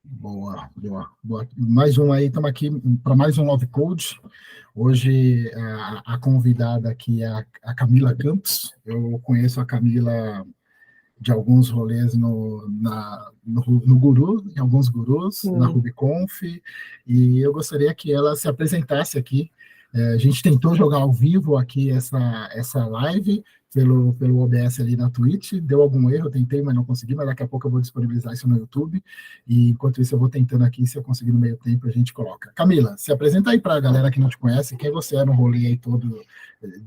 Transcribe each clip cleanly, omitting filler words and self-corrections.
Boa, boa, boa. Mais um aí, estamos aqui para mais um Love Code. Hoje a convidada aqui é a Camila Campos. Eu conheço a Camila de alguns rolês no Guru, em alguns gurus, na Hum. RubyConf, e eu gostaria que ela se apresentasse aqui. A gente tentou jogar ao vivo aqui essa live pelo OBS ali na Twitch, deu algum erro, eu tentei, mas não consegui, mas daqui a pouco eu vou disponibilizar isso no YouTube, e enquanto isso eu vou tentando aqui, se eu conseguir no meio tempo a gente coloca. Camila, se apresenta aí para a galera que não te conhece, quem você é no rolê aí todo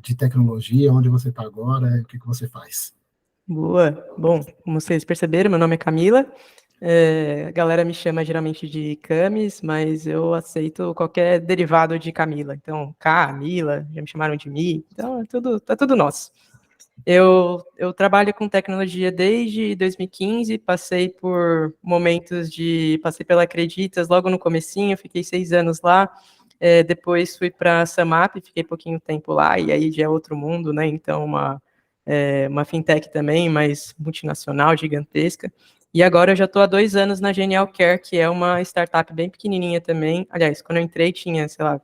de tecnologia, onde você está agora, o que você faz. Boa. Bom, como vocês perceberam, meu nome é Camila. A galera me chama geralmente de Camis, mas eu aceito qualquer derivado de Camila. Então, Camila, já me chamaram de Mi, então tá tudo nosso. Eu trabalho com tecnologia desde 2015, passei pela Acreditas logo no comecinho, fiquei 6 anos lá, depois fui para a Samap, fiquei pouquinho tempo lá, e aí já é outro mundo, né, então uma fintech também, mas multinacional, gigantesca, e agora eu já estou há 2 anos na Genial Care, que é uma startup bem pequenininha também, aliás, quando eu entrei tinha, sei lá,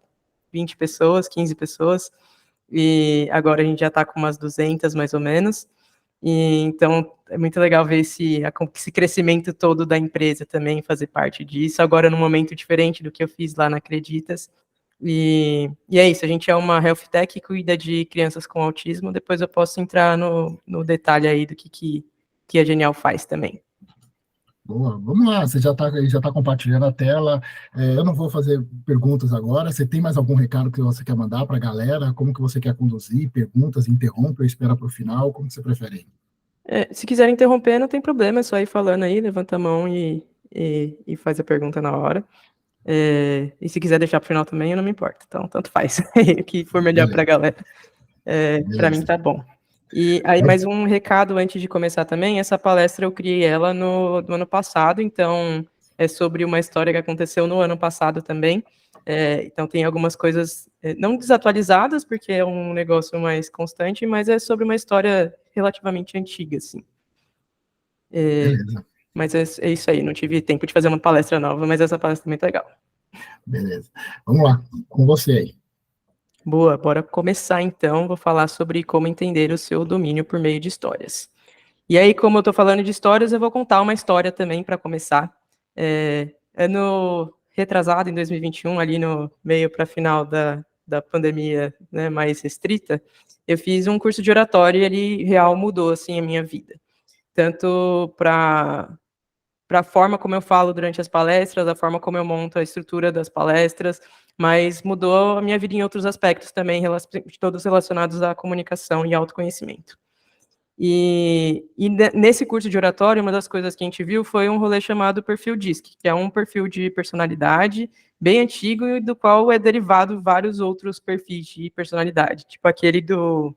20 pessoas, 15 pessoas, e agora a gente já está com umas 200 mais ou menos, e então é muito legal ver esse crescimento todo da empresa também, fazer parte disso, agora num momento diferente do que eu fiz lá na Acreditas, e é isso, a gente é uma health tech que cuida de crianças com autismo, depois eu posso entrar no detalhe aí do que a Genial faz também. Boa, vamos lá, você já tá compartilhando a tela. Eu não vou fazer perguntas agora. Você tem mais algum recado que você quer mandar para a galera? Como que você quer conduzir? Perguntas, interrompe ou espera para o final? Como que você prefere? Se quiser interromper, não tem problema, é só ir falando aí, levanta a mão e faz a pergunta na hora. E se quiser deixar para o final também, eu não me importo. Então, tanto faz. O que for melhor para a Beleza, galera. Para mim beleza. tá bom. E aí, mais um recado antes de começar também, essa palestra eu criei ela no ano passado, então é sobre uma história que aconteceu no ano passado também. Então tem algumas coisas não desatualizadas, porque é um negócio mais constante, mas é sobre uma história relativamente antiga, assim. Beleza, Mas é isso aí, não tive tempo de fazer uma palestra nova, mas essa palestra é muito legal. beleza. Vamos lá, com você aí. Boa, bora começar então. Vou falar sobre como entender o seu domínio por meio de histórias. E aí, como eu estou falando de histórias, eu vou contar uma história também para começar. Ano retrasado, em 2021, ali no meio para final da pandemia, né, mais restrita, eu fiz um curso de oratória e ele real mudou assim a minha vida. Tanto para a forma como eu falo durante as palestras, a forma como eu monto a estrutura das palestras, mas mudou a minha vida em outros aspectos também, todos relacionados à comunicação e autoconhecimento. Nesse curso de oratória, uma das coisas que a gente viu foi um rolê chamado perfil DISC, que é um perfil de personalidade bem antigo e do qual é derivado vários outros perfis de personalidade, tipo aquele do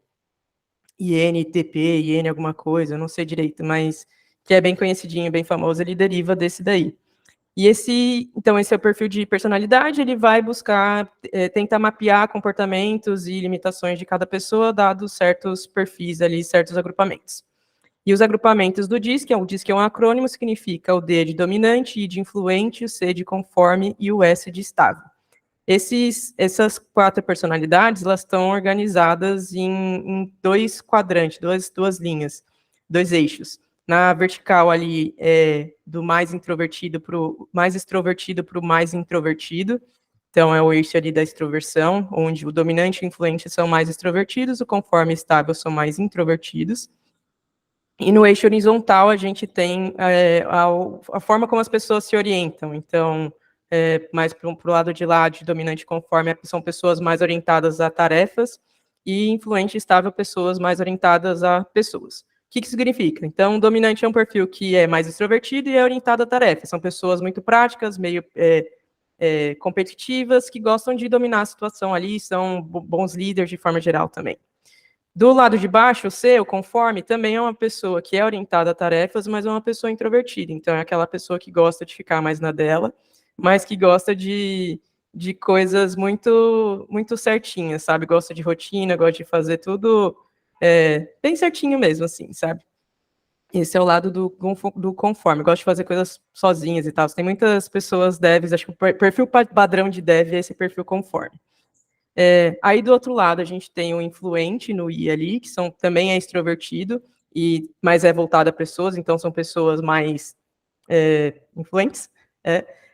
INTP, IN alguma coisa, eu não sei direito, mas que é bem conhecidinho, bem famoso, ele deriva desse daí. Então, esse é o perfil de personalidade, ele vai buscar, tentar mapear comportamentos e limitações de cada pessoa, dados certos perfis ali, certos agrupamentos. E os agrupamentos do DISC, o DISC é um acrônimo, significa o D de dominante, I de influente, o C de conforme e o S de estável. Essas 4 personalidades, elas estão organizadas em 2 quadrantes, duas linhas, 2 eixos. Na vertical ali é do mais introvertido para o mais extrovertido para o mais introvertido. Então é o eixo ali da extroversão, onde o dominante e o influente são mais extrovertidos, o conforme e estável são mais introvertidos. E no eixo horizontal a gente tem a forma como as pessoas se orientam. Então, mais para o lado de lá, de dominante conforme, são pessoas mais orientadas a tarefas, e influente e estável, pessoas mais orientadas a pessoas. O que isso significa? Então, dominante é um perfil que é mais extrovertido e é orientado a tarefas. São pessoas muito práticas, meio competitivas, que gostam de dominar a situação ali, são bons líderes de forma geral também. Do lado de baixo, o C, o conforme, também é uma pessoa que é orientada a tarefas, mas é uma pessoa introvertida. Então, é aquela pessoa que gosta de ficar mais na dela, mas que gosta de coisas muito, muito certinhas, sabe? Gosta de rotina, gosta de fazer tudo bem certinho mesmo, assim, sabe? Esse é o lado do conforme. Eu gosto de fazer coisas sozinhas e tal. Tem muitas pessoas devs, acho que o perfil padrão de dev é esse perfil conforme. Aí do outro lado, a gente tem o influente no I ali, que também é extrovertido, mas é voltado a pessoas, então são pessoas mais influentes.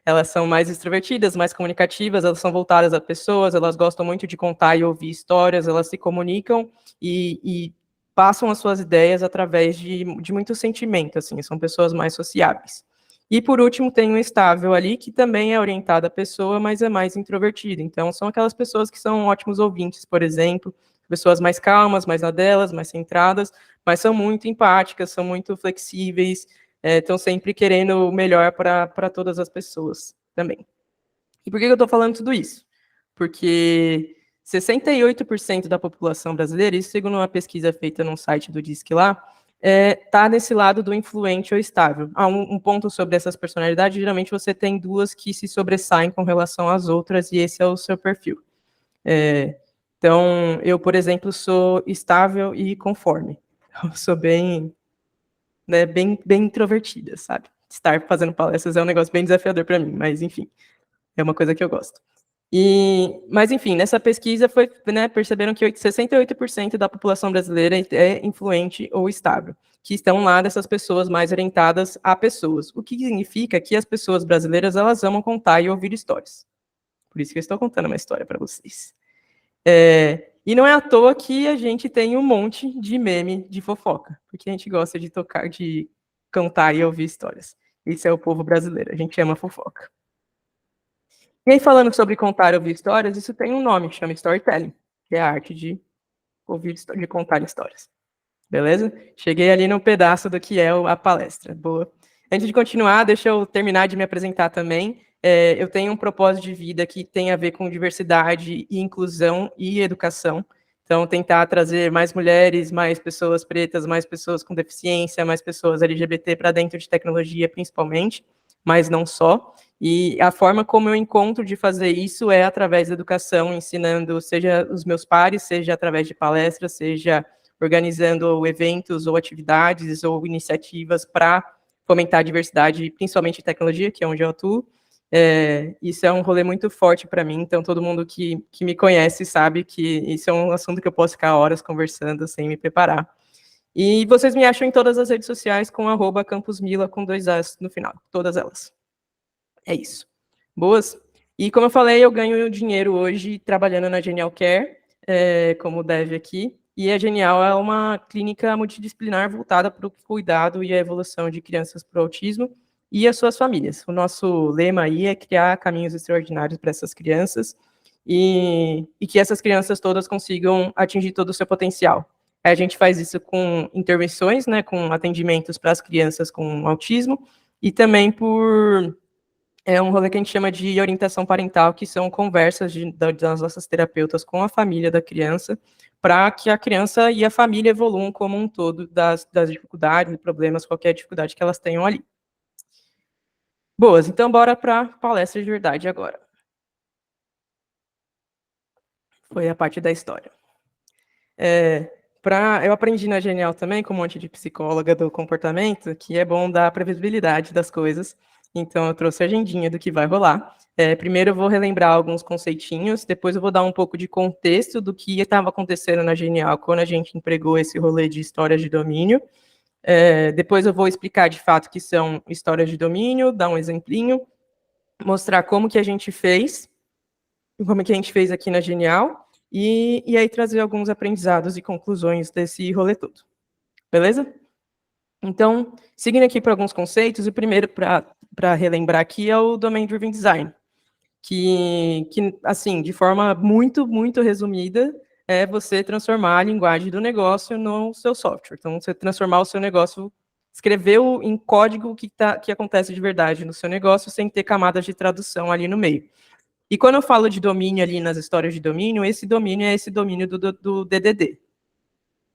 Elas são mais extrovertidas, mais comunicativas, elas são voltadas a pessoas, elas gostam muito de contar e ouvir histórias, elas se comunicam e passam as suas ideias através de muito sentimento, assim, são pessoas mais sociáveis. E, por último, tem um estável ali, que também é orientado à pessoa, mas é mais introvertido. Então, são aquelas pessoas que são ótimos ouvintes, por exemplo, pessoas mais calmas, mais na delas, mais centradas, mas são muito empáticas, são muito flexíveis, estão sempre querendo o melhor para todas as pessoas também. E por que eu estou falando tudo isso? Porque 68% da população brasileira, isso segundo uma pesquisa feita num site do Disque lá, tá nesse lado do influente ou estável. Um ponto sobre essas personalidades, geralmente você tem duas que se sobressaem com relação às outras, e esse é o seu perfil. Então, eu, por exemplo, sou estável e conforme. Eu sou bem introvertida, sabe? Estar fazendo palestras é um negócio bem desafiador para mim, mas enfim, é uma coisa que eu gosto. Mas enfim, nessa pesquisa perceberam que 68% da população brasileira é influente ou estável, que estão lá dessas pessoas mais orientadas a pessoas, o que significa que as pessoas brasileiras, elas amam contar e ouvir histórias. Por isso que eu estou contando uma história para vocês. E não é à toa que a gente tem um monte de meme de fofoca, porque a gente gosta de cantar e ouvir histórias. Esse é o povo brasileiro, a gente ama fofoca. E aí, falando sobre contar e ouvir histórias, isso tem um nome, chama storytelling, que é a arte de contar histórias. Beleza? Cheguei ali no pedaço do que é a palestra. Boa. Antes de continuar, deixa eu terminar de me apresentar também. Eu tenho um propósito de vida que tem a ver com diversidade e inclusão e educação. Então, tentar trazer mais mulheres, mais pessoas pretas, mais pessoas com deficiência, mais pessoas LGBT para dentro de tecnologia, principalmente, mas não só. E a forma como eu encontro de fazer isso é através da educação, ensinando, seja os meus pares, seja através de palestras, seja organizando eventos ou atividades ou iniciativas para fomentar a diversidade, principalmente em tecnologia, que é onde eu atuo. Isso é um rolê muito forte para mim, então todo mundo que me conhece sabe que isso é um assunto que eu posso ficar horas conversando sem me preparar. E vocês me acham em todas as redes sociais com @campusmila com 2 As no final, todas elas. É isso. Boas? E como eu falei, eu ganho dinheiro hoje trabalhando na Genial Care, como dev aqui, e a Genial é uma clínica multidisciplinar voltada para o cuidado e a evolução de crianças para o autismo e as suas famílias. O nosso lema aí é criar caminhos extraordinários para essas crianças e que essas crianças todas consigam atingir todo o seu potencial. A gente faz isso com intervenções, né, com atendimentos para as crianças com autismo e também é um rolê que a gente chama de orientação parental, que são conversas das nossas terapeutas com a família da criança, para que a criança e a família evoluam como um todo das dificuldades e problemas, qualquer dificuldade que elas tenham ali. Boas, então bora para a palestra de verdade agora. Foi a parte da história. Eu aprendi na Genial também, com um monte de psicóloga do comportamento, que é bom dar previsibilidade das coisas. Então, eu trouxe a agendinha do que vai rolar. Primeiro, eu vou relembrar alguns conceitinhos, depois eu vou dar um pouco de contexto do que estava acontecendo na Genial quando a gente empregou esse rolê de histórias de domínio. Depois eu vou explicar de fato o que são histórias de domínio, dar um exemplinho, mostrar como que a gente fez, como que a gente fez aqui na Genial, e aí trazer alguns aprendizados e conclusões desse rolê todo. Beleza? Então, seguindo aqui para alguns conceitos, o primeiro para relembrar aqui é o Domain Driven Design, que, assim, de forma muito, muito resumida, é você transformar a linguagem do negócio no seu software. Então, você transformar o seu negócio, escrever em código que acontece de verdade no seu negócio, sem ter camadas de tradução ali no meio. E quando eu falo de domínio ali nas histórias de domínio, esse domínio é esse domínio do DDD,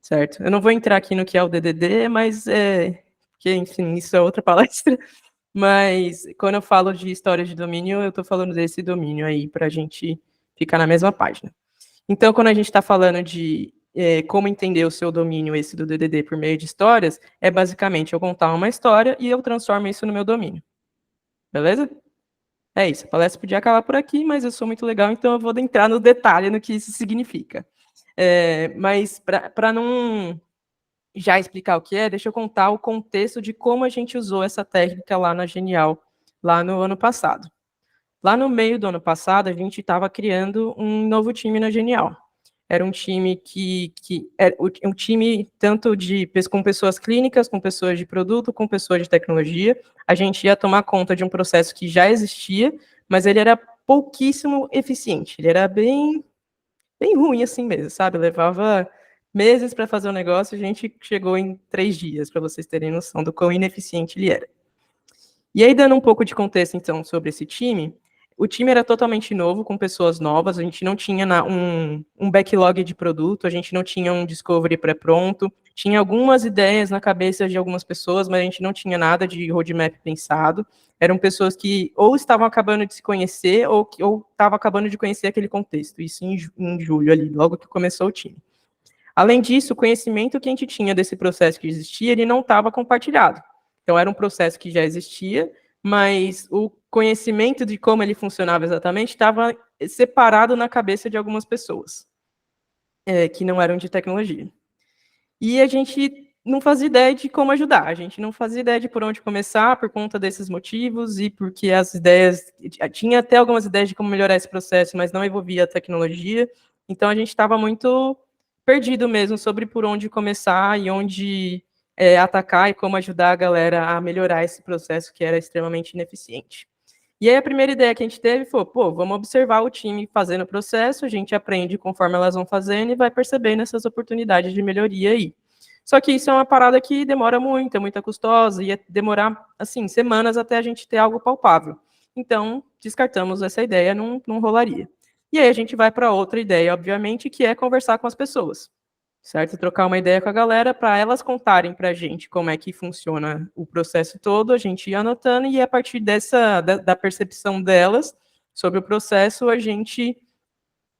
certo? Eu não vou entrar aqui no que é o DDD, mas porque, enfim, isso é outra palestra. Mas quando eu falo de histórias de domínio, eu estou falando desse domínio aí para a gente ficar na mesma página. Então, quando a gente está falando de como entender o seu domínio, esse do DDD, por meio de histórias, é basicamente eu contar uma história e eu transformo isso no meu domínio. Beleza? É isso. A palestra podia acabar por aqui, mas eu sou muito legal, então eu vou entrar no detalhe no que isso significa. Mas para não já explicar o que é, deixa eu contar o contexto de como a gente usou essa técnica lá na Genial, lá no ano passado. Lá no meio do ano passado, a gente estava criando um novo time na Genial. Era um time que era um time tanto com pessoas clínicas, com pessoas de produto, com pessoas de tecnologia. A gente ia tomar conta de um processo que já existia, mas ele era pouquíssimo eficiente. Ele era bem ruim assim mesmo, sabe? Levava meses para fazer o negócio, a gente chegou em 3 dias, para vocês terem noção do quão ineficiente ele era. E aí, dando um pouco de contexto, então, sobre esse time, o time era totalmente novo, com pessoas novas, a gente não tinha um backlog de produto, a gente não tinha um discovery pré-pronto, tinha algumas ideias na cabeça de algumas pessoas, mas a gente não tinha nada de roadmap pensado. Eram pessoas que ou estavam acabando de se conhecer ou estavam acabando de conhecer aquele contexto, isso em julho ali, logo que começou o time. Além disso, o conhecimento que a gente tinha desse processo que existia, ele não estava compartilhado. Então, era um processo que já existia, mas o conhecimento de como ele funcionava exatamente estava separado na cabeça de algumas pessoas, que não eram de tecnologia. E a gente não fazia ideia de como ajudar, a gente não fazia ideia de por onde começar por conta desses motivos e porque as ideias, tinha até algumas ideias de como melhorar esse processo, mas não envolvia a tecnologia, então a gente estava muito perdido mesmo sobre por onde começar e onde atacar e como ajudar a galera a melhorar esse processo que era extremamente ineficiente. E aí a primeira ideia que a gente teve foi, vamos observar o time fazendo o processo, a gente aprende conforme elas vão fazendo e vai percebendo essas oportunidades de melhoria aí. Só que isso é uma parada que demora muito, é muito custosa, ia demorar, assim, semanas até a gente ter algo palpável. Então, descartamos essa ideia, não rolaria. E aí a gente vai para outra ideia, obviamente, que é conversar com as pessoas, certo? Trocar uma ideia com a galera para elas contarem para a gente como é que funciona o processo todo, a gente ia anotando e a partir da percepção delas sobre o processo, a gente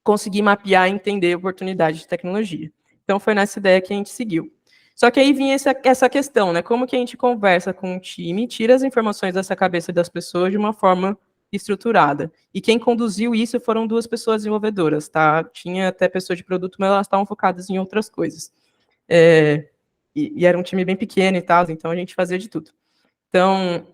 conseguir mapear e entender a oportunidade de tecnologia. Então, foi nessa ideia que a gente seguiu. Só que aí vinha essa questão, né? Como que a gente conversa com o time, tira as informações dessa cabeça das pessoas de uma forma estruturada. E quem conduziu isso foram 2 pessoas desenvolvedoras, tá? Tinha até pessoas de produto, mas elas estavam focadas em outras coisas. E era um time bem pequeno e tal, então a gente fazia de tudo. Então,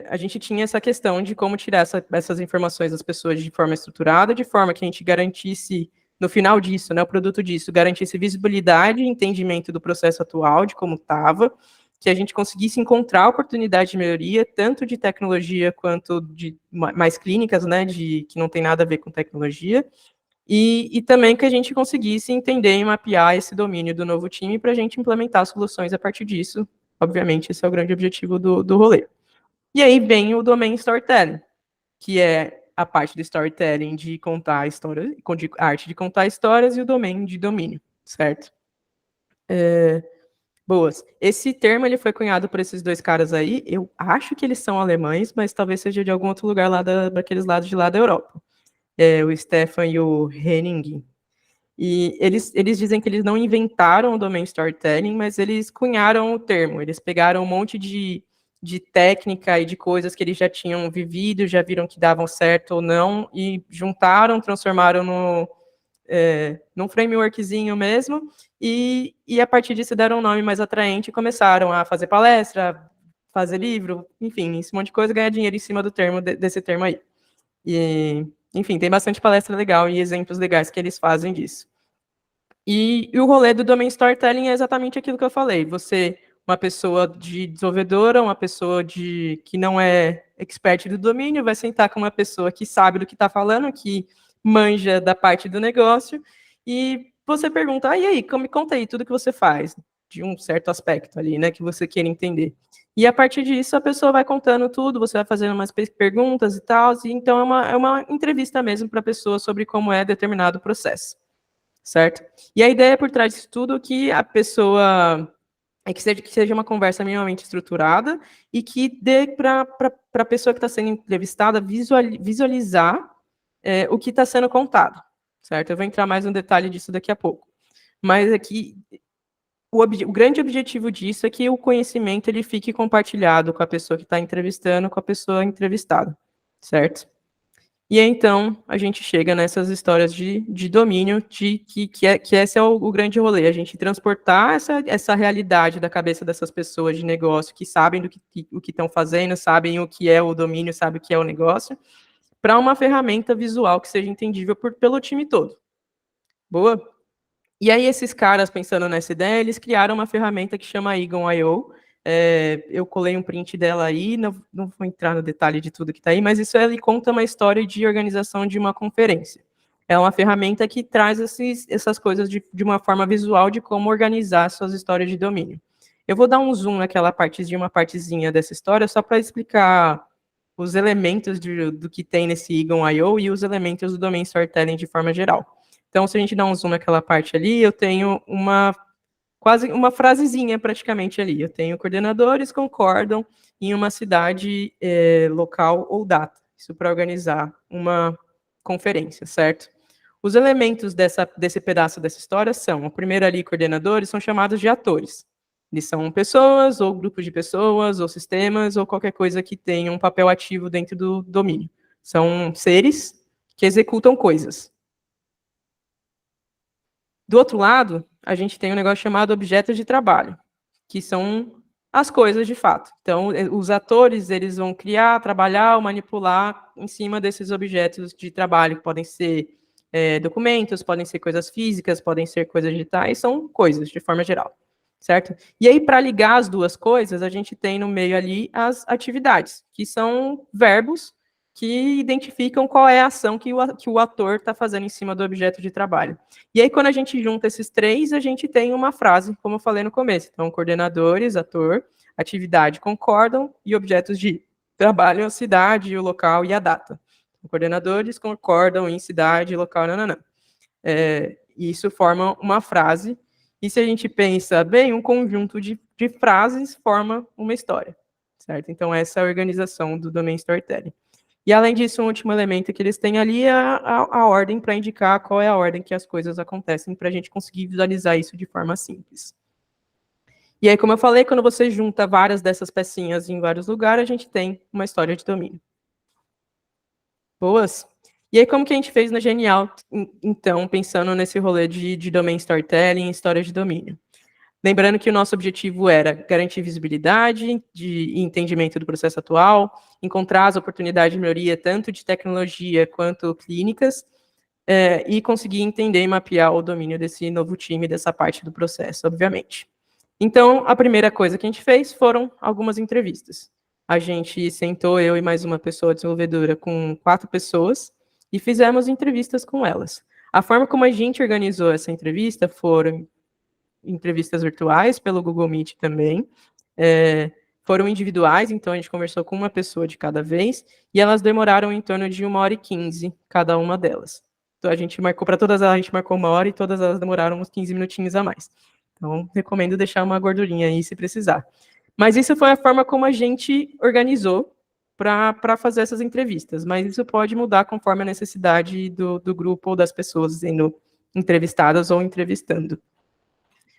a gente tinha essa questão de como tirar essas informações das pessoas de forma estruturada, de forma que a gente garantisse, no final disso, né, o produto disso, garantisse visibilidade e entendimento do processo atual, de como estava, que a gente conseguisse encontrar oportunidade de melhoria, tanto de tecnologia quanto de mais clínicas, né, que não tem nada a ver com tecnologia, e também que a gente conseguisse entender e mapear esse domínio do novo time para a gente implementar soluções a partir disso. Obviamente, esse é o grande objetivo do rolê. E aí vem o domain storytelling, que é a parte do storytelling de contar histórias, de arte de contar histórias e o domain de domínio, certo? Boas. Esse termo ele foi cunhado por esses 2 caras aí. Eu acho que eles são alemães, mas talvez seja de algum outro lugar lá daqueles lados de lá da Europa. O Stefan e o Henning. E eles dizem que eles não inventaram o domain storytelling, mas eles cunharam o termo. Eles pegaram um monte de técnica e de coisas que eles já tinham vivido, já viram que davam certo ou não, e juntaram, transformaram num frameworkzinho mesmo, e a partir disso deram um nome mais atraente e começaram a fazer palestra, fazer livro, enfim, esse monte de coisa, ganhar dinheiro em cima do termo, desse termo aí. E, enfim, tem bastante palestra legal e exemplos legais que eles fazem disso. E o rolê do domain storytelling é exatamente aquilo que eu falei. Você, uma pessoa de desenvolvedora, uma pessoa que não é expert do domínio, vai sentar com uma pessoa que sabe do que está falando, que manja da parte do negócio, e você pergunta, e aí, me conta aí tudo que você faz, de um certo aspecto ali, né, que você queira entender. E a partir disso, a pessoa vai contando tudo, você vai fazendo umas perguntas e tal, e então é uma entrevista mesmo para a pessoa sobre como é determinado processo, certo? E a ideia por trás disso tudo é que a pessoa que seja uma conversa minimamente estruturada e que dê para a pessoa que está sendo entrevistada visualizar o que está sendo contado, certo? Eu vou entrar mais no detalhe disso daqui a pouco. mas aqui o grande objetivo disso é que o conhecimento ele fique compartilhado com a pessoa que está entrevistando, com a pessoa entrevistada, certo? E aí, então, a gente chega nessas histórias de domínio, que esse é o grande rolê, a gente transportar essa realidade da cabeça dessas pessoas de negócio que sabem o que estão fazendo, sabem o que é o domínio, sabem o que é o negócio, para uma ferramenta visual que seja entendível pelo time todo. Boa? E aí, esses caras, pensando nessa ideia, eles criaram uma ferramenta que chama Eagle.io. Eu colei um print dela aí, não vou entrar no detalhe de tudo que está aí, mas isso ele conta uma história de organização de uma conferência. É uma ferramenta que traz essas coisas de uma forma visual de como organizar suas histórias de domínio. Eu vou dar um zoom naquela uma partezinha dessa história, só para explicar os elementos do que tem nesse Eagle.io e os elementos do Domain Storytelling de forma geral. Então, se a gente dá um zoom naquela parte ali, eu tenho quase uma frasezinha praticamente ali. Eu tenho coordenadores concordam em uma cidade local ou data. Isso para organizar uma conferência, certo? Os elementos desse pedaço dessa história são, o primeiro ali, coordenadores, são chamados de atores. Eles são pessoas, ou grupos de pessoas, ou sistemas, ou qualquer coisa que tenha um papel ativo dentro do domínio. São seres que executam coisas. Do outro lado, a gente tem um negócio chamado objetos de trabalho, que são as coisas de fato. Então, os atores, eles vão criar, trabalhar ou manipular em cima desses objetos de trabalho, que podem ser documentos, podem ser coisas físicas, podem ser coisas digitais, são coisas, de forma geral, certo? E aí, para ligar as duas coisas, a gente tem no meio ali as atividades, que são verbos que identificam qual é a ação que o ator está fazendo em cima do objeto de trabalho. E aí, quando a gente junta esses três, a gente tem uma frase, como eu falei no começo. Então, coordenadores, ator, atividade concordam e objetos de trabalho, a cidade, o local e a data. Coordenadores concordam em cidade, local, nananã. Isso forma uma frase. E se a gente pensa bem, um conjunto de frases forma uma história, certo? Então, essa é a organização do Domain Storytelling. E, além disso, um último elemento que eles têm ali é a ordem para indicar qual é a ordem que as coisas acontecem, para a gente conseguir visualizar isso de forma simples. E aí, como eu falei, quando você junta várias dessas pecinhas em vários lugares, a gente tem uma história de domínio. Boas? E aí, como que a gente fez na Genial, então, pensando nesse rolê de Domain Storytelling e história de domínio? Lembrando que o nosso objetivo era garantir visibilidade e entendimento do processo atual, encontrar as oportunidades de melhoria tanto de tecnologia quanto clínicas, e conseguir entender e mapear o domínio desse novo time, dessa parte do processo, obviamente. Então, a primeira coisa que a gente fez foram algumas entrevistas. A gente sentou, eu e mais uma pessoa desenvolvedora, com 4 pessoas, e fizemos entrevistas com elas. A forma como a gente organizou essa entrevista foram entrevistas virtuais pelo Google Meet também, foram individuais, então a gente conversou com uma pessoa de cada vez, e elas demoraram em torno de 1h15, cada uma delas. Então a gente marcou, para todas elas a gente marcou 1 hora, e todas elas demoraram uns 15 minutinhos a mais. Então, recomendo deixar uma gordurinha aí, se precisar. Mas isso foi a forma como a gente organizou para fazer essas entrevistas, mas isso pode mudar conforme a necessidade do grupo ou das pessoas sendo entrevistadas ou entrevistando.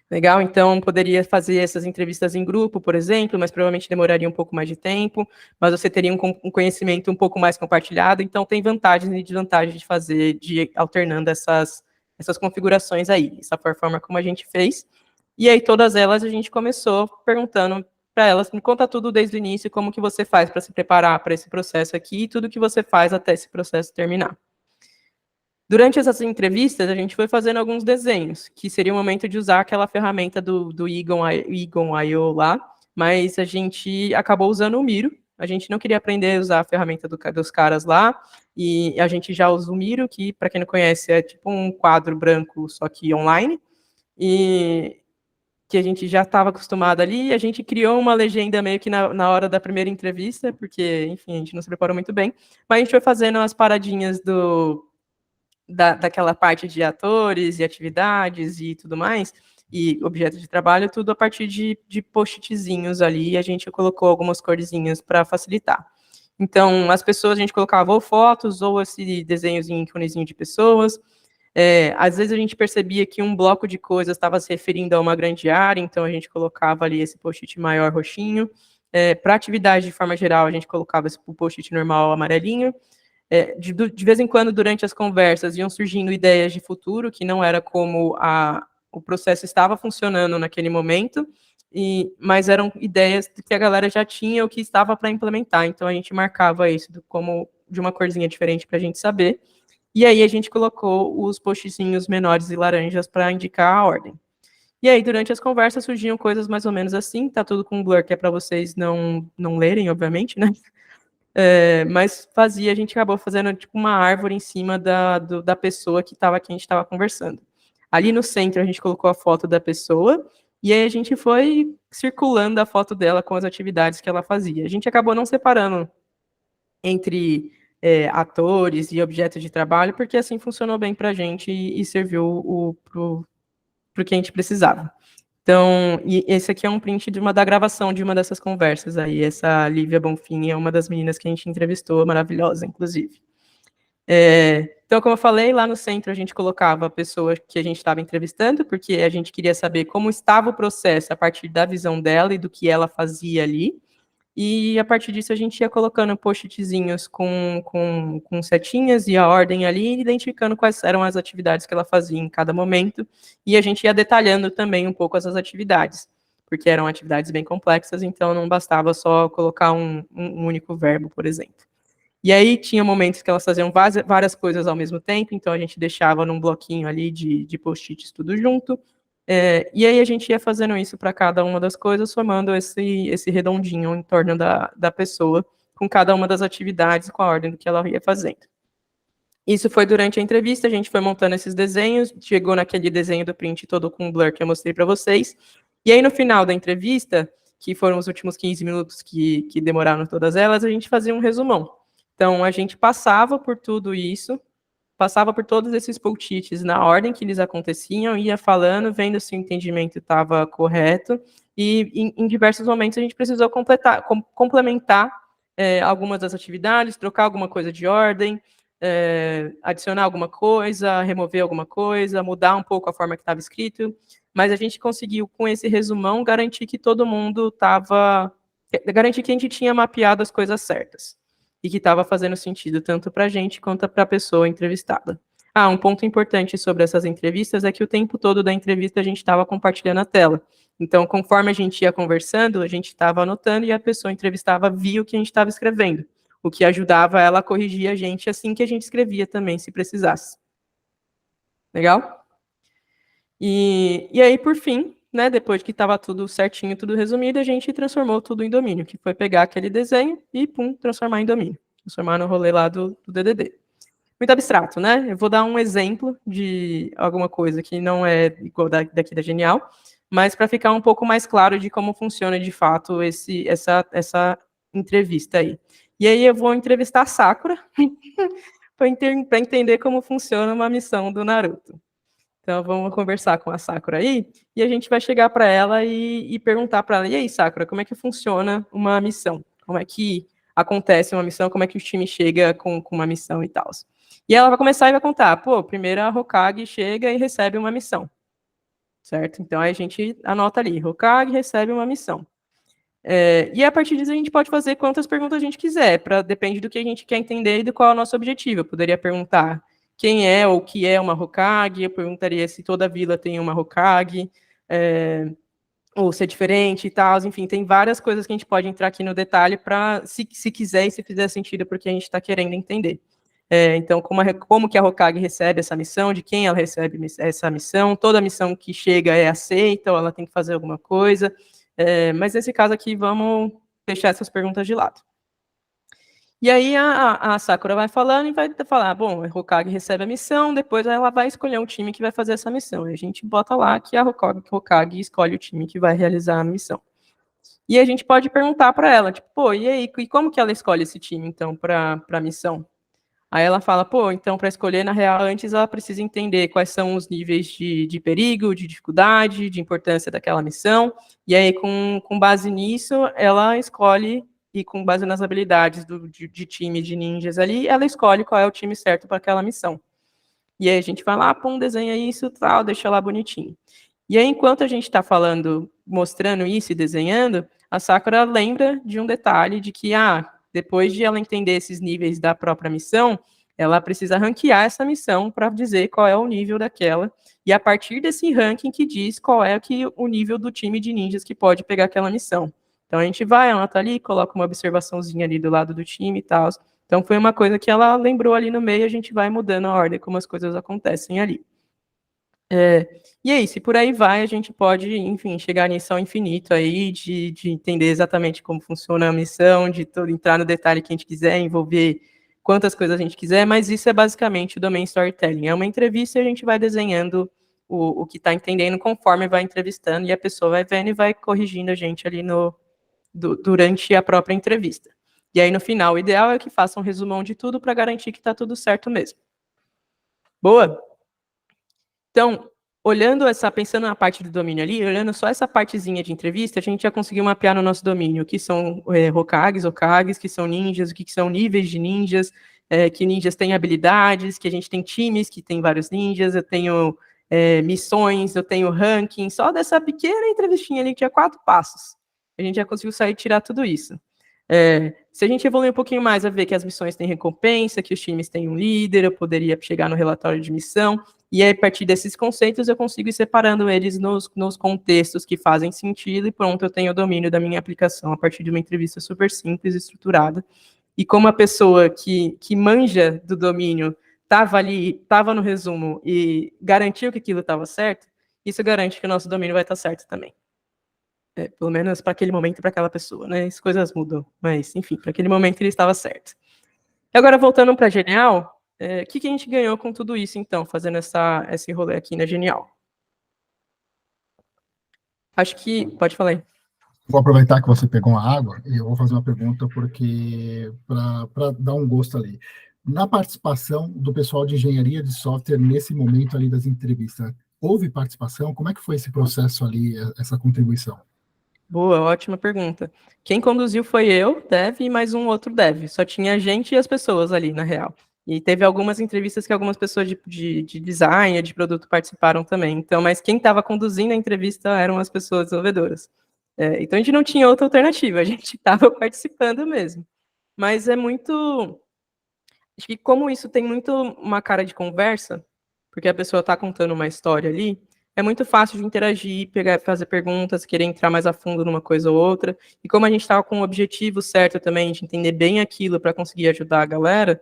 Legal? Então, poderia fazer essas entrevistas em grupo, por exemplo, mas provavelmente demoraria um pouco mais de tempo, mas você teria um conhecimento um pouco mais compartilhado, então tem vantagens e desvantagens de fazer, alternando essas configurações aí. Essa foi a forma como a gente fez. E aí, todas elas, a gente começou perguntando para elas, me conta tudo desde o início, como que você faz para se preparar para esse processo aqui, e tudo que você faz até esse processo terminar. Durante essas entrevistas, a gente foi fazendo alguns desenhos, que seria o momento de usar aquela ferramenta do Eagle.io lá, mas a gente acabou usando o Miro. A gente não queria aprender a usar a ferramenta dos caras lá, e a gente já usa o Miro, que, para quem não conhece, é tipo um quadro branco, só que online, e que a gente já estava acostumado ali, e a gente criou uma legenda meio que na hora da primeira entrevista, porque, enfim, a gente não se preparou muito bem, mas a gente foi fazendo as paradinhas daquela parte de atores e atividades e tudo mais, e objetos de trabalho, tudo a partir de post-itzinhos ali, e a gente colocou algumas corzinhas para facilitar. Então, as pessoas, a gente colocava ou fotos, ou esse desenhozinho, íconezinho de pessoas, Às vezes a gente percebia que um bloco de coisas estava se referindo a uma grande área, então a gente colocava ali esse post-it maior roxinho. Para atividade de forma geral, a gente colocava esse post-it normal amarelinho. De vez em quando, durante as conversas, iam surgindo ideias de futuro, que não era como o processo estava funcionando naquele momento, mas eram ideias que a galera já tinha ou que estava para implementar. Então a gente marcava isso como de uma corzinha diferente para a gente saber. E aí a gente colocou os postzinhos menores e laranjas para indicar a ordem. E aí, durante as conversas, surgiam coisas mais ou menos assim, tá tudo com blur, que é para vocês não lerem, obviamente, né? Mas a gente acabou fazendo tipo uma árvore em cima da pessoa que a gente estava conversando. Ali no centro, a gente colocou a foto da pessoa, e aí a gente foi circulando a foto dela com as atividades que ela fazia. A gente acabou não separando entre atores e objetos de trabalho, porque assim funcionou bem para a gente e serviu para o que a gente precisava. Então, e esse aqui é um print da gravação de uma dessas conversas aí. Essa Lívia Bonfim é uma das meninas que a gente entrevistou, maravilhosa, inclusive. Então, como eu falei, lá no centro a gente colocava a pessoa que a gente estava entrevistando, porque a gente queria saber como estava o processo a partir da visão dela e do que ela fazia ali. E a partir disso a gente ia colocando post-itzinhos com setinhas e a ordem ali, identificando quais eram as atividades que ela fazia em cada momento, e a gente ia detalhando também um pouco essas atividades, porque eram atividades bem complexas, então não bastava só colocar um único verbo, por exemplo. E aí tinha momentos que elas faziam várias coisas ao mesmo tempo, então a gente deixava num bloquinho ali de post-its tudo junto, e aí a gente ia fazendo isso para cada uma das coisas, formando esse redondinho em torno da pessoa, com cada uma das atividades, com a ordem do que ela ia fazendo. Isso foi durante a entrevista, a gente foi montando esses desenhos, chegou naquele desenho do print todo com blur que eu mostrei para vocês, e aí no final da entrevista, que foram os últimos 15 minutos que demoraram todas elas, a gente fazia um resumão. Então, a gente passava por tudo isso, passava por todos esses post-its na ordem que eles aconteciam, ia falando, vendo se o entendimento estava correto, e em diversos momentos a gente precisou complementar algumas das atividades, trocar alguma coisa de ordem, adicionar alguma coisa, remover alguma coisa, mudar um pouco a forma que estava escrito, mas a gente conseguiu, com esse resumão, garantir que todo mundo garantir que a gente tinha mapeado as coisas certas e que estava fazendo sentido tanto para a gente quanto para a pessoa entrevistada. Um ponto importante sobre essas entrevistas é que o tempo todo da entrevista a gente estava compartilhando a tela. Então, conforme a gente ia conversando, a gente estava anotando e a pessoa entrevistada via o que a gente estava escrevendo, o que ajudava ela a corrigir a gente assim que a gente escrevia também, se precisasse. Legal? E aí, por fim, né, depois que estava tudo certinho, tudo resumido, a gente transformou tudo em domínio, que foi pegar aquele desenho e, transformar em domínio. Transformar no rolê lá do DDD. Muito abstrato, né? Eu vou dar um exemplo de alguma coisa que não é igual daqui da Genial, mas para ficar um pouco mais claro de como funciona de fato essa entrevista aí. E aí eu vou entrevistar a Sakura para entender como funciona uma missão do Naruto. Então, vamos conversar com a Sakura aí, e a gente vai chegar para ela e perguntar para ela, e aí, Sakura, como é que funciona uma missão? Como é que acontece uma missão? Como é que o time chega com uma missão e tal? E ela vai começar e vai contar, primeiro a Hokage chega e recebe uma missão, certo? Então, aí a gente anota ali, Hokage recebe uma missão. E a partir disso a gente pode fazer quantas perguntas a gente quiser, depende do que a gente quer entender e do qual é o nosso objetivo. Eu poderia perguntar quem é ou o que é uma Hokage, eu perguntaria se toda vila tem uma Hokage, ou se é diferente e tal, enfim, tem várias coisas que a gente pode entrar aqui no detalhe para, se quiser e se fizer sentido, porque a gente está querendo entender. Então, como que a Hokage recebe essa missão, de quem ela recebe essa missão, toda missão que chega é aceita, ou ela tem que fazer alguma coisa, mas nesse caso aqui, vamos deixar essas perguntas de lado. E aí a Sakura vai falando e vai falar, bom, a Hokage recebe a missão, depois ela vai escolher um time que vai fazer essa missão. E a gente bota lá que a Hokage escolhe o time que vai realizar a missão. E a gente pode perguntar para ela, tipo, e aí, e como que ela escolhe esse time, então, para a missão? Aí ela fala, então, para escolher, na real, antes ela precisa entender quais são os níveis de perigo, de dificuldade, de importância daquela missão, e aí, com base nisso, ela escolhe, e com base nas habilidades de time de ninjas ali, ela escolhe qual é o time certo para aquela missão. E aí a gente vai lá, pum, desenha isso, tal, deixa lá bonitinho. E aí, enquanto a gente está falando, mostrando isso e desenhando, a Sakura lembra de um detalhe de que, depois de ela entender esses níveis da própria missão, ela precisa ranquear essa missão para dizer qual é o nível daquela, e a partir desse ranking que diz qual é o nível do time de ninjas que pode pegar aquela missão. Então a gente vai, anota ali, coloca uma observaçãozinha ali do lado do time e tal. Então foi uma coisa que ela lembrou ali no meio, a gente vai mudando a ordem como as coisas acontecem ali. E é isso, e por aí vai, a gente pode, enfim, chegar nisso ao infinito aí, de entender exatamente como funciona a missão, de entrar no detalhe que a gente quiser, envolver quantas coisas a gente quiser, mas isso é basicamente o Domain Storytelling. É uma entrevista e a gente vai desenhando o que está entendendo conforme vai entrevistando, e a pessoa vai vendo e vai corrigindo a gente ali durante a própria entrevista. E aí, no final, o ideal é que faça um resumão de tudo para garantir que está tudo certo mesmo. Boa? Então, pensando na parte do domínio ali, olhando só essa partezinha de entrevista, a gente já conseguiu mapear no nosso domínio o que são Hokages, que são ninjas, o que são níveis de ninjas, que ninjas têm habilidades, que a gente tem times que tem vários ninjas, eu tenho missões, eu tenho ranking, só dessa pequena entrevistinha ali que tinha 4 passos. A gente já conseguiu sair e tirar tudo isso. Se a gente evoluir um pouquinho mais, a ver que as missões têm recompensa, que os times têm um líder, eu poderia chegar no relatório de missão, e aí, a partir desses conceitos, eu consigo ir separando eles nos contextos que fazem sentido, e pronto, eu tenho o domínio da minha aplicação a partir de uma entrevista super simples e estruturada. E como a pessoa que manja do domínio estava ali, estava no resumo e garantiu que aquilo estava certo, isso garante que o nosso domínio vai estar certo também. Pelo menos para aquele momento, para aquela pessoa, né? As coisas mudam, mas, enfim, para aquele momento ele estava certo. E agora, voltando para Genial, o que a gente ganhou com tudo isso, então, fazendo esse rolê aqui na Genial? Acho que... Pode falar aí. Vou aproveitar que você pegou uma água e eu vou fazer uma pergunta porque para dar um gosto ali. Na participação do pessoal de engenharia de software nesse momento ali das entrevistas, houve participação? Como é que foi esse processo ali, essa contribuição? Boa, ótima pergunta. Quem conduziu foi eu, dev, e mais um outro dev. Só tinha a gente e as pessoas ali, na real. E teve algumas entrevistas que algumas pessoas de design, de produto participaram também. Então, mas quem estava conduzindo a entrevista eram as pessoas desenvolvedoras. Então a gente não tinha outra alternativa, a gente estava participando mesmo. Mas é muito... Acho que como isso tem muito uma cara de conversa, porque a pessoa está contando uma história ali, é muito fácil de interagir, fazer perguntas, querer entrar mais a fundo numa coisa ou outra. E como a gente estava com o objetivo certo também, de entender bem aquilo para conseguir ajudar a galera,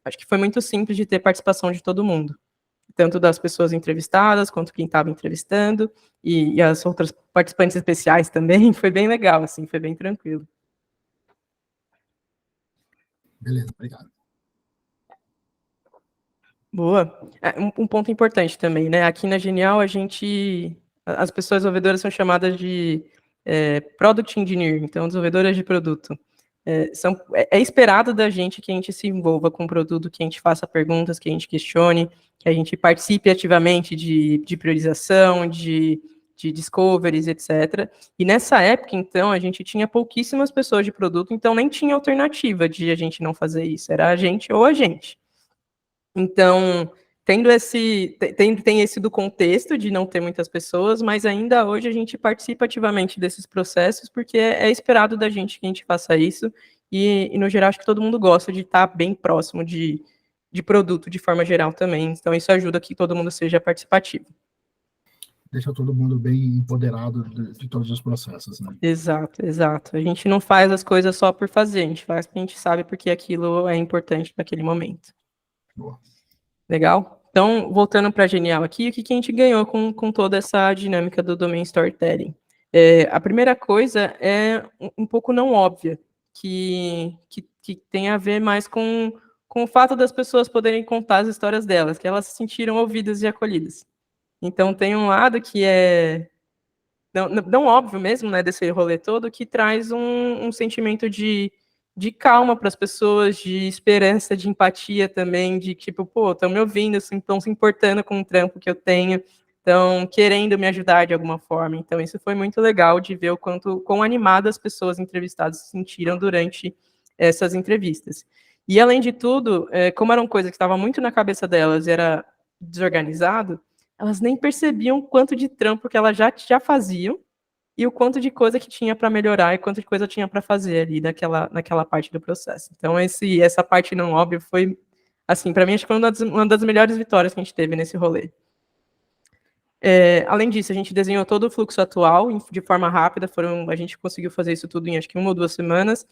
acho que foi muito simples de ter participação de todo mundo. Tanto das pessoas entrevistadas, quanto quem estava entrevistando, e as outras participantes especiais também. Foi bem legal, assim, foi bem tranquilo. Beleza, obrigado. Boa. Um ponto importante também, né? Aqui na Genial, as pessoas desenvolvedoras são chamadas de Product Engineer, então desenvolvedoras de produto. É esperado da gente que a gente se envolva com o produto, que a gente faça perguntas, que a gente questione, que a gente participe ativamente de priorização, de discoveries, etc. E nessa época, então, a gente tinha pouquíssimas pessoas de produto, então nem tinha alternativa de a gente não fazer isso, era a gente ou a gente. Então, tem esse do contexto de não ter muitas pessoas, mas ainda hoje a gente participa ativamente desses processos, porque é esperado da gente que a gente faça isso, e no geral acho que todo mundo gosta de estar bem próximo de produto de forma geral também, então isso ajuda que todo mundo seja participativo. Deixa todo mundo bem empoderado de todos os processos, né? Exato, exato. A gente não faz as coisas só por fazer, a gente faz porque a gente sabe porque aquilo é importante para aquele momento. Boa. Legal? Então, voltando para a Genial aqui, o que a gente ganhou com toda essa dinâmica do Domain Storytelling? A primeira coisa é um pouco não óbvia, que tem a ver mais com o fato das pessoas poderem contar as histórias delas, que elas se sentiram ouvidas e acolhidas. Então, tem um lado que é não óbvio mesmo, né, desse rolê todo, que traz um sentimento de calma para as pessoas, de esperança, de empatia também, de tipo, pô, estão me ouvindo, estão se importando com o trampo que eu tenho, estão querendo me ajudar de alguma forma. Então, isso foi muito legal de ver o quão animadas as pessoas entrevistadas se sentiram durante essas entrevistas. E, além de tudo, como eram coisas que estavam muito na cabeça delas e era desorganizado, elas nem percebiam o quanto de trampo que elas já faziam e o quanto de coisa que tinha para melhorar e quanto de coisa tinha para fazer ali naquela parte do processo. Então, essa parte não óbvia foi, assim, para mim, acho que foi uma das melhores vitórias que a gente teve nesse rolê. Além disso, a gente desenhou todo o fluxo atual de forma rápida, a gente conseguiu fazer isso tudo em acho que 1 ou 2 semanas.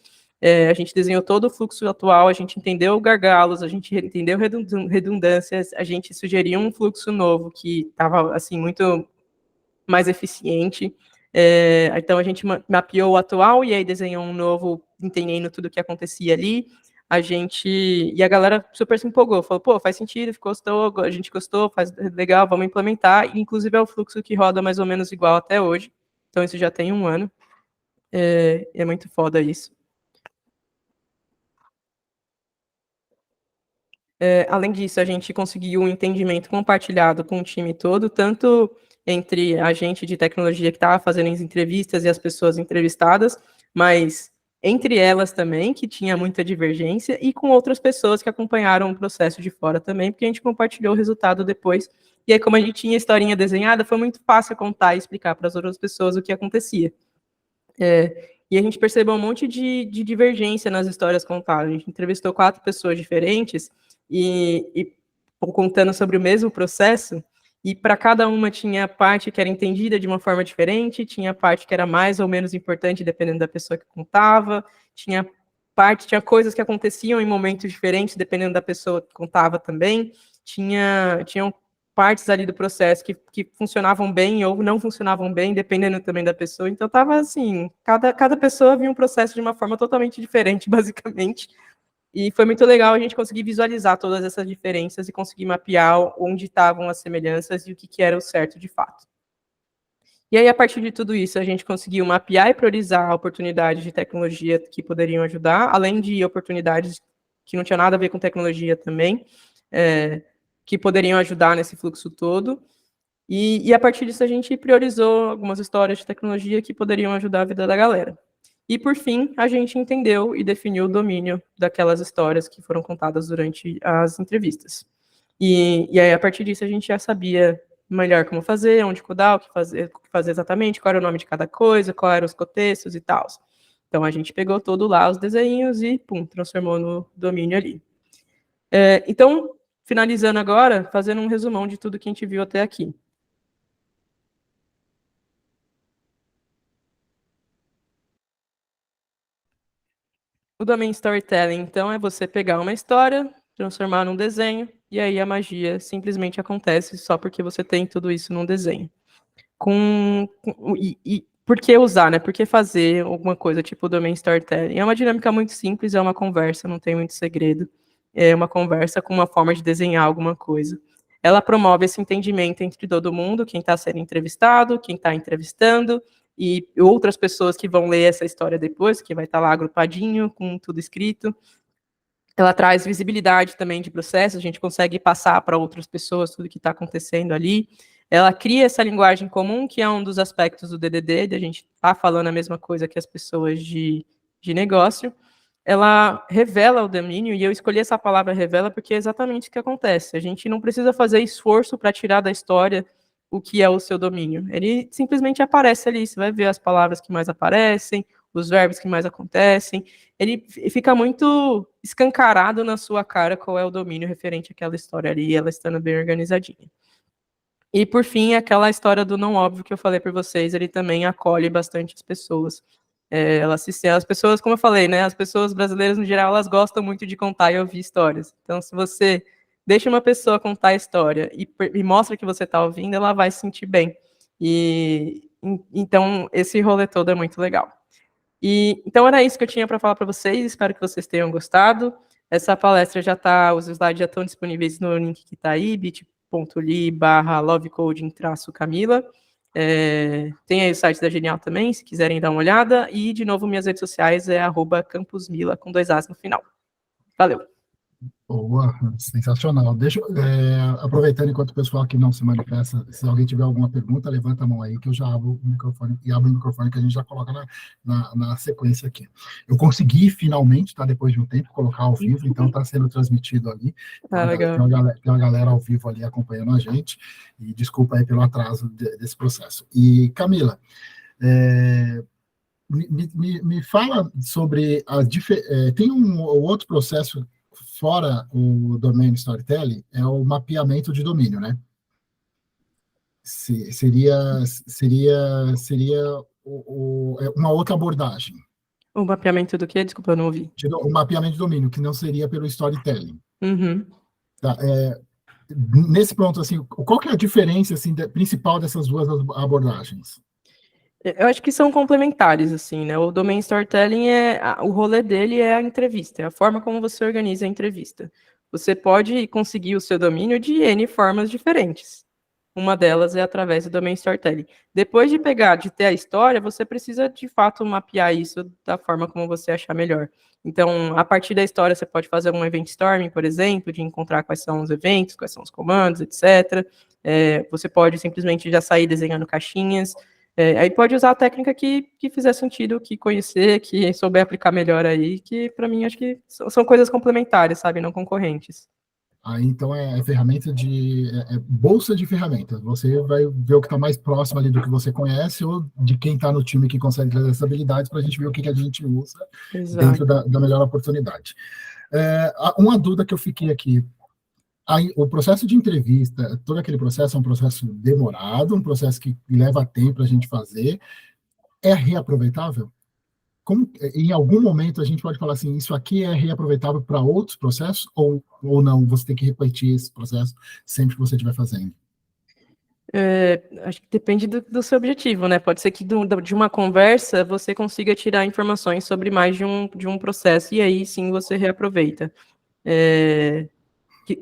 A gente desenhou todo o fluxo atual, a gente entendeu gargalos, a gente entendeu redundâncias, a gente sugeriu um fluxo novo que estava assim, muito mais eficiente. Então, a gente mapeou o atual e aí desenhou um novo, entendendo tudo o que acontecia ali. E a galera super se empolgou, falou, pô, faz sentido, gostou, a gente gostou, faz legal, vamos implementar. E, inclusive, é o fluxo que roda mais ou menos igual até hoje. Então, isso já tem 1 ano. É muito foda isso. Além disso, a gente conseguiu um entendimento compartilhado com o time todo, tanto entre a gente de tecnologia que estava fazendo as entrevistas e as pessoas entrevistadas, mas entre elas também, que tinha muita divergência, e com outras pessoas que acompanharam o processo de fora também, porque a gente compartilhou o resultado depois. E aí, como a gente tinha a historinha desenhada, foi muito fácil contar e explicar para as outras pessoas o que acontecia. E a gente percebeu um monte de divergência nas histórias contadas. A gente entrevistou 4 pessoas diferentes e contando sobre o mesmo processo, e para cada uma tinha parte que era entendida de uma forma diferente, tinha parte que era mais ou menos importante, dependendo da pessoa que contava, tinha coisas que aconteciam em momentos diferentes, dependendo da pessoa que contava também, tinham partes ali do processo que funcionavam bem ou não funcionavam bem, dependendo também da pessoa. Então, estava assim, cada pessoa via um processo de uma forma totalmente diferente, basicamente. E foi muito legal a gente conseguir visualizar todas essas diferenças e conseguir mapear onde estavam as semelhanças e o que era o certo de fato. E aí, a partir de tudo isso, a gente conseguiu mapear e priorizar oportunidades de tecnologia que poderiam ajudar, além de oportunidades que não tinham nada a ver com tecnologia também, que poderiam ajudar nesse fluxo todo. E a partir disso, a gente priorizou algumas histórias de tecnologia que poderiam ajudar a vida da galera. E, por fim, a gente entendeu e definiu o domínio daquelas histórias que foram contadas durante as entrevistas. E aí, a partir disso, a gente já sabia melhor como fazer, onde codar, o que fazer exatamente, qual era o nome de cada coisa, qual eram os contextos e tal. Então, a gente pegou todo lá os desenhos e, pum, transformou no domínio ali. Então, finalizando agora, fazendo um resumão de tudo que a gente viu até aqui. O domain storytelling, então, é você pegar uma história, transformar num desenho, e aí a magia simplesmente acontece só porque você tem tudo isso num desenho. Por que usar, né? Por que fazer alguma coisa tipo domain storytelling? É uma dinâmica muito simples, é uma conversa, não tem muito segredo. É uma conversa com uma forma de desenhar alguma coisa. Ela promove esse entendimento entre todo mundo, quem está sendo entrevistado, quem está entrevistando, e outras pessoas que vão ler essa história depois, que vai estar lá agrupadinho, com tudo escrito. Ela traz visibilidade também de processos, a gente consegue passar para outras pessoas tudo que está acontecendo ali. Ela cria essa linguagem comum, que é um dos aspectos do DDD, de a gente estar falando a mesma coisa que as pessoas de negócio. Ela revela o domínio, e eu escolhi essa palavra revela porque é exatamente o que acontece. A gente não precisa fazer esforço para tirar da história o que é o seu domínio. Ele simplesmente aparece ali, você vai ver as palavras que mais aparecem, os verbos que mais acontecem, ele fica muito escancarado na sua cara qual é o domínio referente àquela história ali, ela estando bem organizadinha. E, por fim, aquela história do não óbvio que eu falei para vocês, ele também acolhe bastante as pessoas. As pessoas, como eu falei, né, as pessoas brasileiras, no geral, elas gostam muito de contar e ouvir histórias. Então, se você deixa uma pessoa contar a história e mostra que você está ouvindo, ela vai se sentir bem. Então, esse rolê todo é muito legal. Então, era isso que eu tinha para falar para vocês, espero que vocês tenham gostado. Essa palestra já está, os slides já estão disponíveis no link que está aí, bit.ly/lovecoding-camila. Tem aí o site da Genial também, se quiserem dar uma olhada. E, de novo, minhas redes sociais é @campusmila, com 2 As no final. Valeu! Boa, sensacional. Deixa, aproveitando enquanto o pessoal aqui não se manifesta, se alguém tiver alguma pergunta, levanta a mão aí que eu já abro o microfone, e abro o microfone que a gente já coloca na sequência aqui. Eu consegui finalmente, tá, depois de um tempo, colocar ao vivo, então está sendo transmitido ali. Ah, legal. Tem uma galera ao vivo ali acompanhando a gente, e desculpa aí pelo atraso desse processo. E, Camila, me fala sobre tem um outro processo fora o domain storytelling, é o mapeamento de domínio, né? Seria uma outra abordagem. O mapeamento do quê? Desculpa, eu não ouvi. O mapeamento de domínio, que não seria pelo storytelling. Uhum. Tá, nesse ponto, assim, qual que é a diferença assim, principal dessas duas abordagens? Eu acho que são complementares, assim, né? O domain storytelling o rolê dele é a entrevista, é a forma como você organiza a entrevista. Você pode conseguir o seu domínio de N formas diferentes. Uma delas é através do domain storytelling. Depois de ter a história, você precisa, de fato, mapear isso da forma como você achar melhor. Então, a partir da história, você pode fazer um event storming, por exemplo, de encontrar quais são os eventos, quais são os comandos, etc. Você pode simplesmente já sair desenhando caixinhas. Aí pode usar a técnica que fizer sentido, que conhecer, que souber aplicar melhor aí, que para mim acho que são coisas complementares, sabe, não concorrentes. Aí, então, ferramenta bolsa de ferramentas. Você vai ver o que está mais próximo ali do que você conhece ou de quem está no time que consegue trazer essas habilidades para a gente ver o que a gente usa dentro da melhor oportunidade. Uma dúvida que eu fiquei aqui. Aí, o processo de entrevista, todo aquele processo é um processo demorado, um processo que leva tempo para a gente fazer. É reaproveitável? Em algum momento a gente pode falar assim, isso aqui é reaproveitável para outros processos ou não? Você tem que repetir esse processo sempre que você estiver fazendo? Acho que depende do seu objetivo, né? Pode ser que de uma conversa você consiga tirar informações sobre mais de um processo, e aí sim você reaproveita.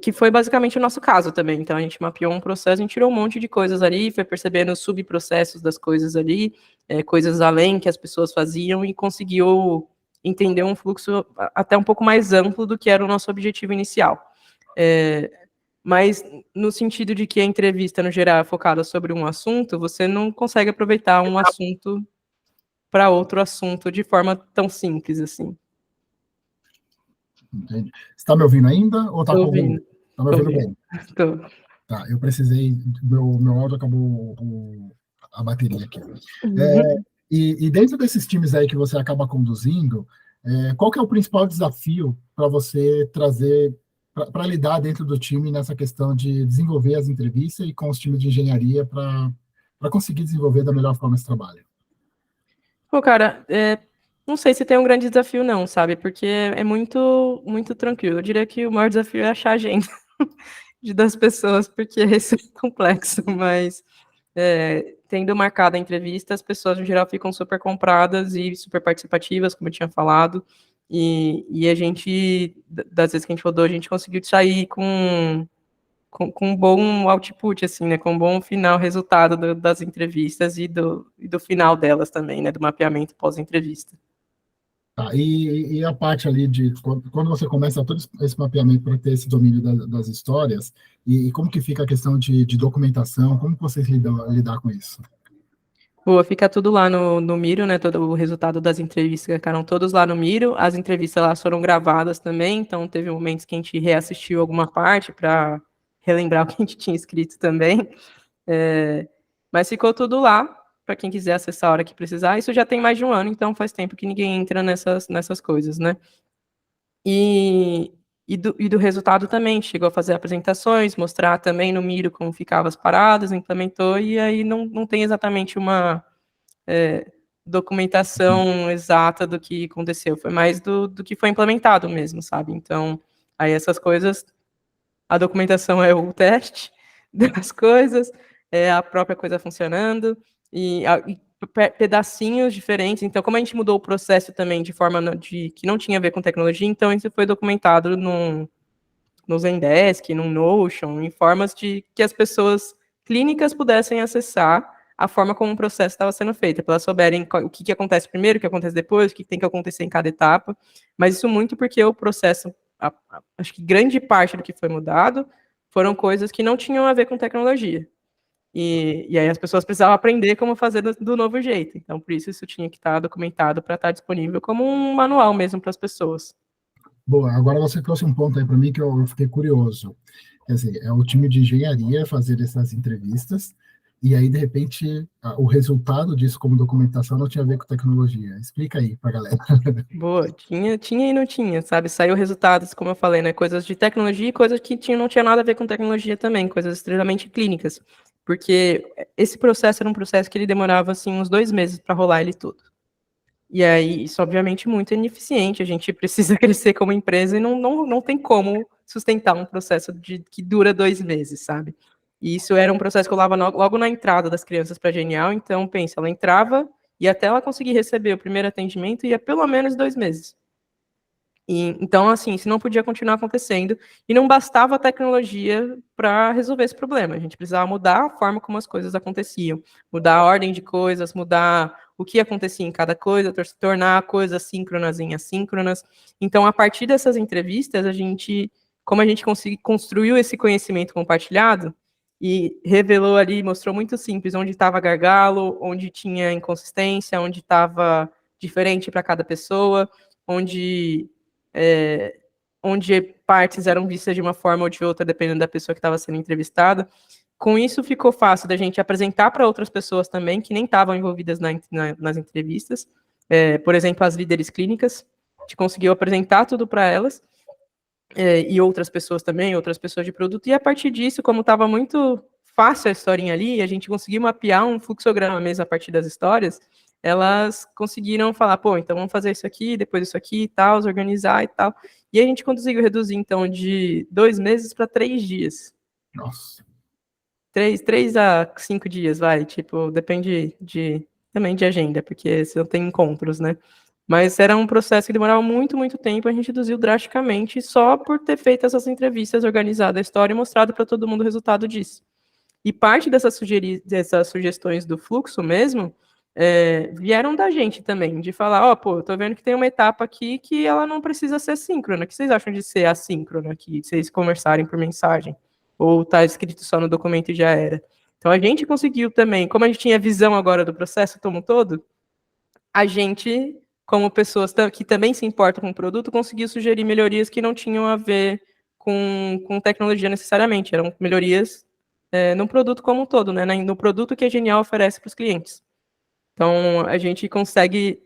Que foi basicamente o nosso caso também. Então, a gente mapeou um processo, a gente tirou um monte de coisas ali, foi percebendo os subprocessos das coisas ali, coisas além que as pessoas faziam, e conseguiu entender um fluxo até um pouco mais amplo do que era o nosso objetivo inicial. Mas no sentido de que a entrevista, no geral, é focada sobre um assunto, você não consegue aproveitar um assunto para outro assunto de forma tão simples assim. Entendi. Você está me ouvindo ainda ou está com algum? Está me ouvindo bem? Tô. Tá, eu precisei, meu áudio acabou a bateria aqui. E dentro desses times aí que você acaba conduzindo, qual que é o principal desafio para você trazer, para lidar dentro do time nessa questão de desenvolver as entrevistas e com os times de engenharia para conseguir desenvolver da melhor forma esse trabalho? Pô, cara, não sei se tem um grande desafio não, sabe? Porque é muito, muito tranquilo. Eu diria que o maior desafio é achar a agenda das pessoas, porque isso é complexo, mas tendo marcado a entrevista, as pessoas, no geral, ficam super compradas e super participativas, como eu tinha falado, e a gente, das vezes que a gente rodou, a gente conseguiu sair com um bom output, assim, né, com um bom final, resultado das entrevistas e do final delas também, né, do mapeamento pós-entrevista. Tá, e a parte ali de quando você começa todo esse mapeamento para ter esse domínio das histórias, e como que fica a questão de documentação, como que vocês lidar com isso? Boa, fica tudo lá no Miro, né? Todo o resultado das entrevistas ficaram todos lá no Miro. As entrevistas lá foram gravadas também, então teve momentos que a gente reassistiu alguma parte para relembrar o que a gente tinha escrito também. Mas ficou tudo lá, para quem quiser acessar a hora que precisar. Isso já tem mais de um ano, então faz tempo que ninguém entra nessas coisas, né? E do resultado também, chegou a fazer apresentações, mostrar também no Miro como ficavam as paradas, implementou, e aí não tem exatamente uma documentação exata do que aconteceu, foi mais do que foi implementado mesmo, sabe? Então, aí essas coisas, a documentação é o teste das coisas, é a própria coisa funcionando, e pedacinhos diferentes. Então, como a gente mudou o processo também de forma que não tinha a ver com tecnologia, então isso foi documentado no Zendesk, no Notion, em formas de que as pessoas clínicas pudessem acessar a forma como o processo estava sendo feito, para elas souberem o que acontece primeiro, o que acontece depois, o que tem que acontecer em cada etapa, mas isso muito porque o processo acho que grande parte do que foi mudado foram coisas que não tinham a ver com tecnologia. E aí as pessoas precisavam aprender como fazer do novo jeito. Então, por isso tinha que estar documentado para estar disponível como um manual mesmo para as pessoas. Boa, agora você trouxe um ponto aí para mim que eu fiquei curioso. Quer dizer, é o time de engenharia fazer essas entrevistas, e aí, de repente, o resultado disso como documentação não tinha a ver com tecnologia. Explica aí para a galera. Boa, tinha e não tinha, sabe? Saiu resultados, como eu falei, né? Coisas de tecnologia e coisas que não tinha nada a ver com tecnologia também, coisas extremamente clínicas. Porque esse processo era um processo que ele demorava, assim, uns 2 meses para rolar ele tudo. E aí, isso obviamente muito ineficiente, a gente precisa crescer como empresa e não tem como sustentar um processo que dura 2 meses, sabe? E isso era um processo que eu rolava logo na entrada das crianças para Genial, então pensa, ela entrava e até ela conseguir receber o primeiro atendimento ia pelo menos 2 meses. Então, assim, isso não podia continuar acontecendo e não bastava a tecnologia para resolver esse problema. A gente precisava mudar a forma como as coisas aconteciam, mudar a ordem de coisas, mudar o que acontecia em cada coisa, tornar coisas síncronas em assíncronas. Então, a partir dessas entrevistas, como a gente construiu esse conhecimento compartilhado e revelou ali, mostrou muito simples onde estava gargalo, onde tinha inconsistência, onde estava diferente para cada pessoa, onde onde partes eram vistas de uma forma ou de outra, dependendo da pessoa que estava sendo entrevistada. Com isso, ficou fácil da gente apresentar para outras pessoas também, que nem estavam envolvidas nas entrevistas. Por exemplo, as líderes clínicas. A gente conseguiu apresentar tudo para elas, e outras pessoas também, outras pessoas de produto. E a partir disso, como estava muito fácil a historinha ali, a gente conseguiu mapear um fluxograma mesmo a partir das histórias, elas conseguiram falar, pô, então vamos fazer isso aqui, depois isso aqui e tal, organizar e tal. E a gente conseguiu reduzir, então, de 2 meses para 3 dias. Nossa. 3 a 5 dias, vai, tipo, depende também de agenda, porque você não tem encontros, né? Mas era um processo que demorava muito, muito tempo, a gente reduziu drasticamente só por ter feito essas entrevistas, organizado a história e mostrado para todo mundo o resultado disso. E parte dessas sugestões do fluxo mesmo vieram da gente também, de falar, ó, pô, eu tô vendo que tem uma etapa aqui que ela não precisa ser síncrona. O que vocês acham de ser assíncrona, que vocês conversarem por mensagem? Ou tá escrito só no documento e já era? Então a gente conseguiu também, como a gente tinha visão agora do processo como um todo, a gente, como pessoas que também se importam com o produto, conseguiu sugerir melhorias que não tinham a ver com tecnologia necessariamente, eram melhorias no produto como um todo, né? No produto que a Genial oferece para os clientes. Então, a gente consegue,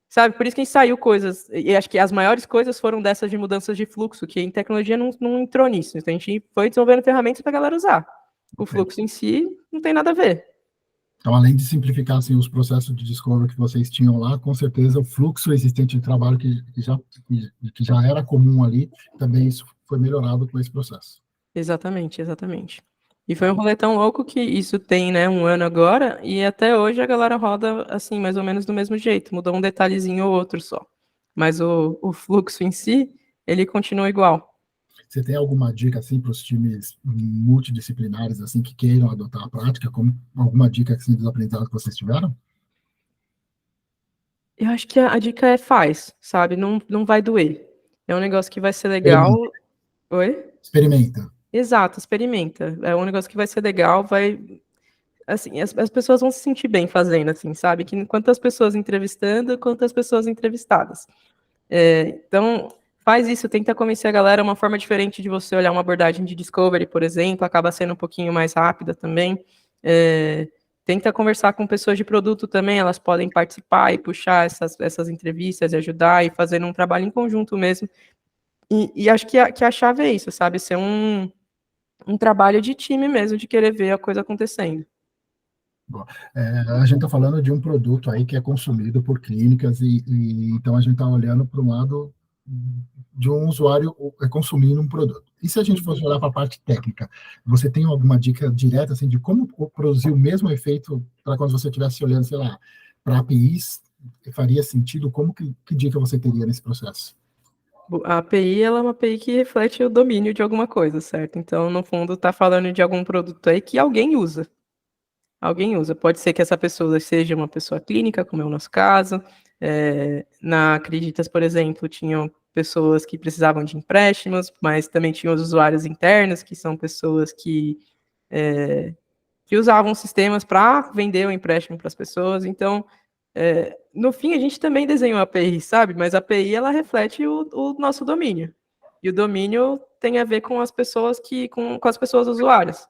sabe, por isso que a gente saiu coisas, e acho que as maiores coisas foram dessas de mudanças de fluxo, que em tecnologia não entrou nisso. Então, a gente foi desenvolvendo ferramentas para a galera usar. O fluxo em si não tem nada a ver. Então, além de simplificar assim, os processos de discovery que vocês tinham lá, com certeza o fluxo existente de trabalho que já era comum ali, também isso foi melhorado com esse processo. Exatamente, exatamente. E foi um rolê tão louco que isso tem, né, 1 ano agora, e até hoje a galera roda, assim, mais ou menos do mesmo jeito, mudou um detalhezinho ou outro só. Mas o fluxo em si, ele continua igual. Você tem alguma dica assim para os times multidisciplinares assim que queiram adotar a prática? Como alguma dica assim, dos aprendizados que vocês tiveram? Eu acho que a dica é faz, sabe? Não vai doer. É um negócio que vai ser legal. Experimenta. Oi? Experimenta. Exato, experimenta. É um negócio que vai ser legal, vai. Assim, as pessoas vão se sentir bem fazendo, assim, sabe? Que quantas pessoas entrevistando, quantas pessoas entrevistadas. Então, faz isso, tenta convencer a galera, uma forma diferente de você olhar uma abordagem de discovery, por exemplo, acaba sendo um pouquinho mais rápida também. Tenta conversar com pessoas de produto também, elas podem participar e puxar essas entrevistas e ajudar e fazendo um trabalho em conjunto mesmo. E acho que a chave é isso, sabe? Ser um trabalho de time mesmo, de querer ver a coisa acontecendo. Bom, a gente está falando de um produto aí que é consumido por clínicas então a gente está olhando para um lado de um usuário consumindo um produto. E se a gente fosse olhar para a parte técnica, você tem alguma dica direta assim de como produzir o mesmo efeito para quando você estivesse olhando, sei lá, para APIs, faria sentido? Que dica você teria nesse processo? A API, ela é uma API que reflete o domínio de alguma coisa, certo? Então, no fundo, está falando de algum produto aí que alguém usa. Alguém usa. Pode ser que essa pessoa seja uma pessoa clínica, como é o nosso caso. Na Acreditas, por exemplo, tinham pessoas que precisavam de empréstimos, mas também tinha os usuários internos, que são pessoas que usavam sistemas para vender o empréstimo para as pessoas. Então, no fim, a gente também desenhou a API, sabe? Mas a API, ela reflete o nosso domínio. E o domínio tem a ver com as pessoas com as pessoas usuárias,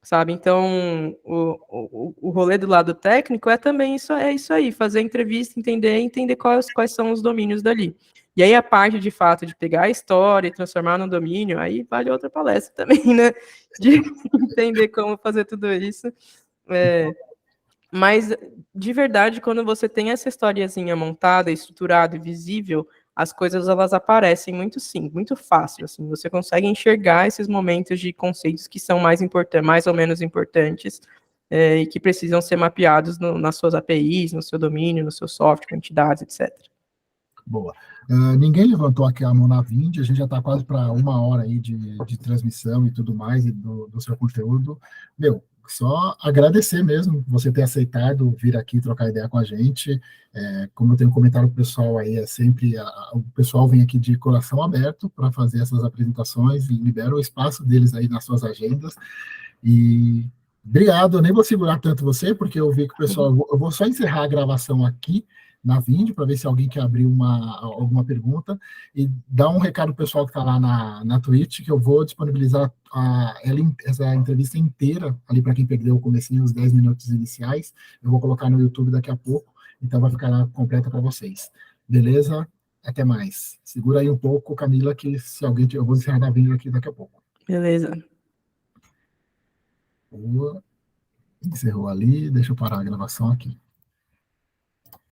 sabe? Então, o rolê do lado técnico é também isso aí, fazer entrevista, entender quais são os domínios dali. E aí a parte, de fato, de pegar a história e transformar no domínio, aí vale outra palestra também, né? De entender como fazer tudo isso. Mas, de verdade, quando você tem essa historiazinha montada, estruturada e visível, as coisas elas aparecem muito fácil, assim, você consegue enxergar esses momentos de conceitos que são mais importantes, mais ou menos importantes, e que precisam ser mapeados nas suas APIs, no seu domínio, no seu software, entidades, etc. Boa. Ninguém levantou aqui a mão na Vind, a gente já está quase para 1 hora aí de transmissão e tudo mais, e do seu conteúdo. Meu, só agradecer mesmo você ter aceitado vir aqui trocar ideia com a gente. Como eu tenho comentado com o pessoal aí, o pessoal vem aqui de coração aberto para fazer essas apresentações e libera o espaço deles aí nas suas agendas. E obrigado, eu nem vou segurar tanto você, porque eu vi que o pessoal. Eu vou só encerrar a gravação aqui na Vind, para ver se alguém quer abrir alguma pergunta, e dar um recado para o pessoal que está lá na Twitch, que eu vou disponibilizar essa entrevista inteira, ali para quem perdeu o comecinho, os 10 minutos iniciais, eu vou colocar no YouTube daqui a pouco, então vai ficar lá completa para vocês. Beleza? Até mais. Segura aí um pouco, Camila, que se alguém... Eu vou encerrar a Vind aqui daqui a pouco. Beleza. Boa. Encerrou ali, deixa eu parar a gravação aqui.